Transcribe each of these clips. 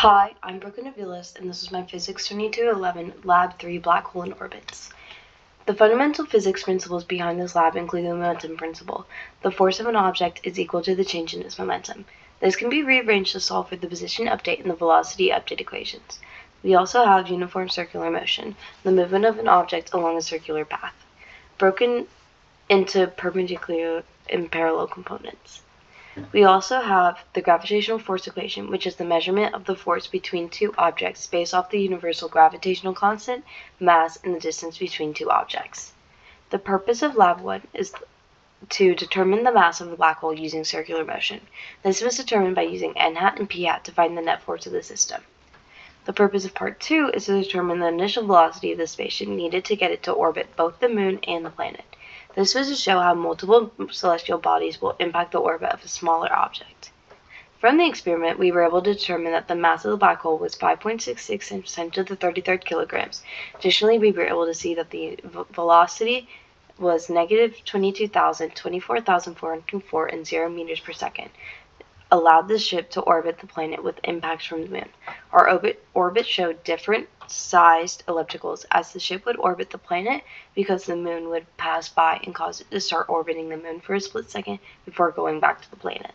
Hi, I'm Brooke Navilas, and this is my Physics 2211 Lab 3 Black Hole in Orbits. The fundamental physics principles behind this lab include the momentum principle. The force of an object is equal to the change in its momentum. This can be rearranged to solve for the position update and the velocity update equations. We also have uniform circular motion, the movement of an object along a circular path, broken into perpendicular and parallel components. We also have the gravitational force equation, which is the measurement of the force between two objects based off the universal gravitational constant, mass, and the distance between two objects. The purpose of Lab 1 is to determine the mass of the black hole using circular motion. This was determined by using n hat and p hat to find the net force of the system. The purpose of Part 2 is to determine the initial velocity of the spaceship needed to get it to orbit both the moon and the planet. This was to show how multiple celestial bodies will impact the orbit of a smaller object. From the experiment, we were able to determine that the mass of the black hole was 5.66 times 10 to the 33rd kilograms. Additionally, we were able to see that the velocity was negative 22,000, 24,404, and 0 meters per second, allowed the ship to orbit the planet with impacts from the moon. Our orbit showed different sized ellipticals as the ship would orbit the planet because the moon would pass by and cause it to start orbiting the moon for a split second before going back to the planet.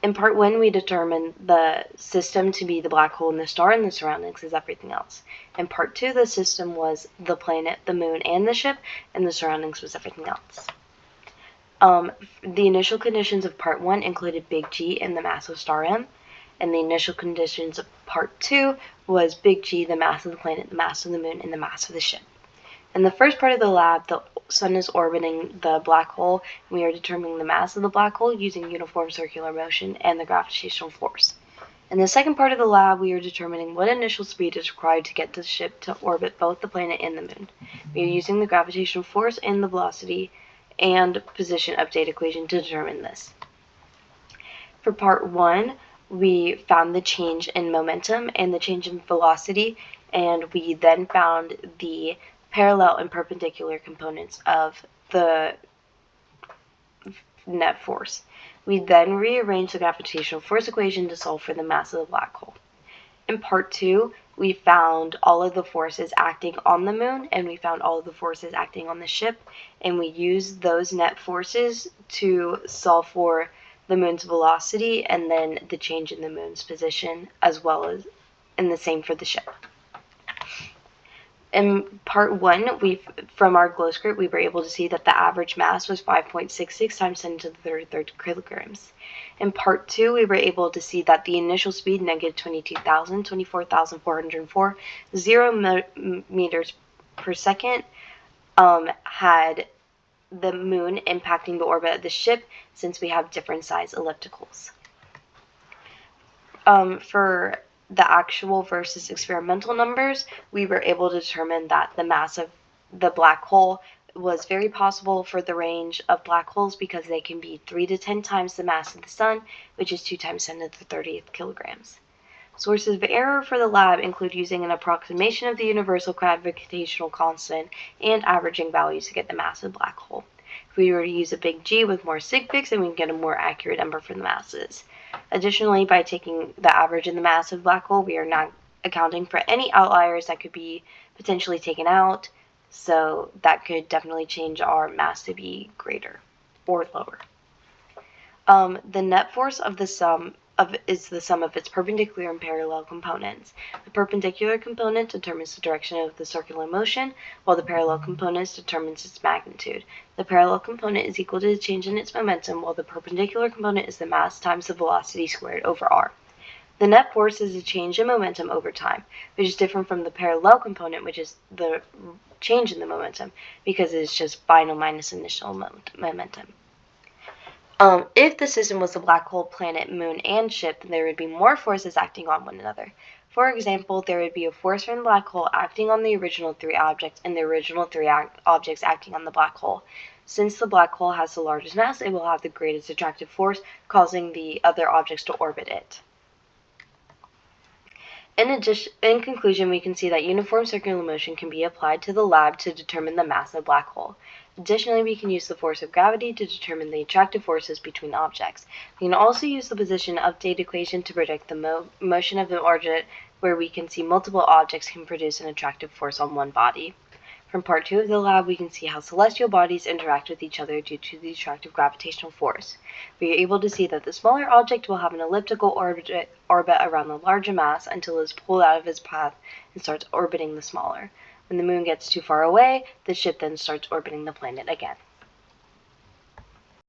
In Part 1, we determined the system to be the black hole and the star, and the surroundings is everything else. In Part 2, the system was the planet, the moon, and the ship, and the surroundings was everything else. The initial conditions of Part 1 included Big G and the mass of star M, and the initial conditions of Part 2 was Big G, the mass of the planet, the mass of the moon, and the mass of the ship. In the first part of the lab, the sun is orbiting the black hole, and we are determining the mass of the black hole using uniform circular motion and the gravitational force. In the second part of the lab, we are determining what initial speed is required to get the ship to orbit both the planet and the moon. We are using the gravitational force and the velocity and position update equation to determine this. For Part 1, we found the change in momentum and the change in velocity, and we then found the parallel and perpendicular components of the net force. We then rearranged the gravitational force equation to solve for the mass of the black hole. In Part 2, we found all of the forces acting on the moon, and we found all of the forces acting on the ship, and we used those net forces to solve for the moon's velocity and then the change in the moon's position, as well as, and the same for the ship. In Part 1, from our Glowscript, we were able to see that the average mass was 5.66 times 10 to the 33rd kilograms. In Part 2, we were able to see that the initial speed, negative 22,000, 24,404, 0 meters per second, had the moon impacting the orbit of the ship, since we have different size ellipticals. For the actual versus experimental numbers, we were able to determine that the mass of the black hole was very possible for the range of black holes because they can be 3 to 10 times the mass of the sun, which is 2 times 10 to the 30th kilograms. Sources of error for the lab include using an approximation of the universal gravitational constant and averaging values to get the mass of the black hole. If we were to use a big G with more sig figs, then we can get a more accurate number for the masses. Additionally, by taking the average in the mass of the black hole, we are not accounting for any outliers that could be potentially taken out, so that could definitely change our mass to be greater or lower. The net force of the sum is the sum of its perpendicular and parallel components. The perpendicular component determines the direction of the circular motion, while the parallel component determines its magnitude. The parallel component is equal to the change in its momentum, while the perpendicular component is the mass times the velocity squared over r. The net force is the change in momentum over time, which is different from the parallel component, which is the change in the momentum, because it is just final minus initial momentum. If the system was a black hole, planet, moon, and ship, then there would be more forces acting on one another. For example, there would be a force from the black hole acting on the original 3 objects and the original 3 objects acting on the black hole. Since the black hole has the largest mass, it will have the greatest attractive force, causing the other objects to orbit it. In conclusion, we can see that uniform circular motion can be applied to the lab to determine the mass of a black hole. Additionally, we can use the force of gravity to determine the attractive forces between objects. We can also use the position update equation to predict the motion of an orbit, where we can see multiple objects can produce an attractive force on one body. From part 2 of the lab, we can see how celestial bodies interact with each other due to the attractive gravitational force. We are able to see that the smaller object will have an elliptical orbit around the larger mass until it is pulled out of its path and starts orbiting the smaller. When the moon gets too far away, the ship then starts orbiting the planet again.